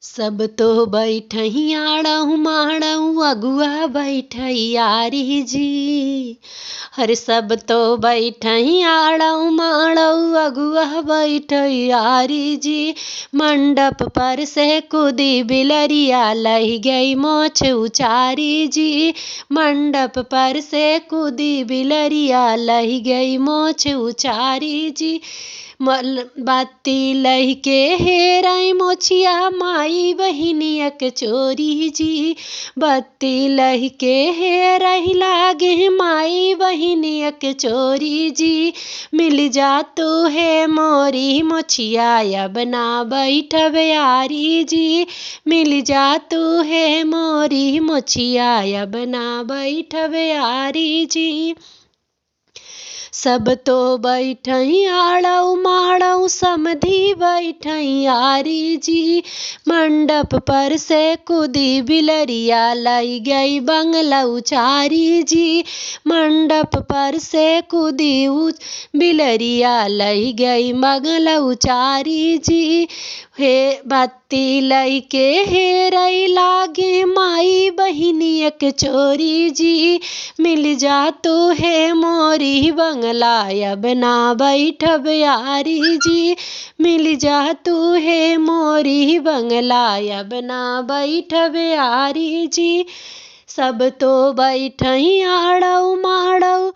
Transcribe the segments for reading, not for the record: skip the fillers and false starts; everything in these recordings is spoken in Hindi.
सब तो बैठही आड़हु माड़हु अगुआ बैठई यारी जी। हर सब तो बैठही आड़हु माड़हु अगुआ बैठई यारी जी। मंडप पर से कूदी बिलरिया लही गई मोछ उचारी जी। मंडप पर से कूदी बिलरिया लही गई मोछ उचारी जी। बाती लही के हेराई मोछिया माई बहिनिया के चोरी जी। बत्ती लही के हेराई लागे माई बहिनिया के चोरी जी। मिल जा तू है मोरी मोछिया अब ना बैठब यारी जी। मिल जा तू है मोरी मोछिया अब ना बैठब यारी जी। सब तो बैठई आड़ऊ माड़ऊ समधी बैठई यारी जी। मंडप पर से कूदी बिलरिया लाई गई बंगला उचारी जी। मंडप पर से कूदी बिलरिया लाई गई बंगला उचारी जी। हे बत्ती लई के हेरई लागे माई बहिनिया के चोरी जी। मिल जा तू है मोरी बंगला अब ना बैठब यारी जी। मिल जा तू है मोरी बंगला अब ना बैठब यारी जी। सब तो बैठई आड़ऊ माड़ऊ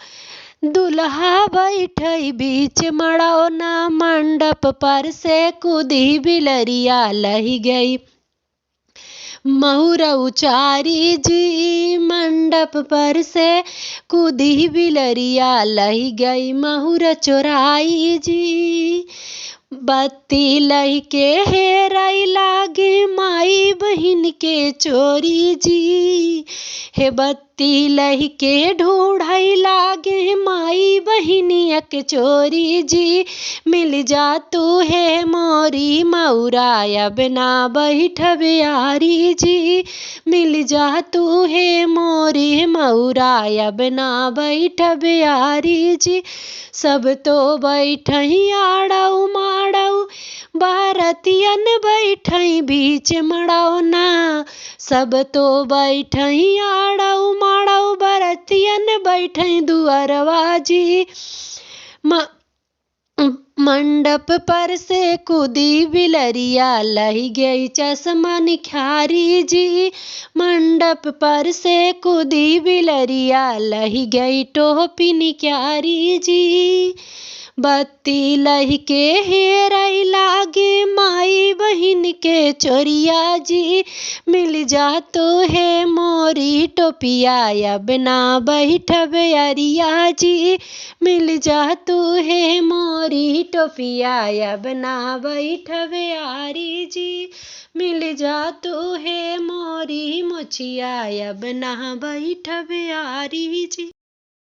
दुल्हा बैठई बीच मड़ौ ना। मंडप पर से कूदी बिलरिया लही गई महुरा उचारी जी। मंडप पर से कूदी बिलरिया लही गई महुरा चोराई जी। बत्ती लही के हेराई लागे माई बहिन के चोरी जी। हे बत्ती लही के ढूढ़ई लागे माई बहिनिया के चोरी जी। मिल जा तू है मोरी मऊरा अब ना बैठब यारी जी। मिल जा तू है मोरी मऊरा अब ना बैठब यारी जी। सब तो बैठई आड़ऊ माड़ऊ बारतियन बैठई बीच मड़ौ ना। सब तो बैठई आड़ऊ माड़ऊ बारतियन बैठई दुअरवा जी। मंडप पर से कूदी बिलरिया लही गई चश्मा निखारी जी। मंडप पर से कूदी बिलरिया लही गई टोपी निखारी जी। बत्ती लही के हेराई लागे माई बहिन के चोरिया जी। मिल जा तो है मोरी टोपिया अब ना बैठब अरिया जी। मिल जा तू है मोरी टोपिया अब ना बैठब यारी जी। मिल जा तू है मोरी मोछिया अब ना बैठब यारी जी।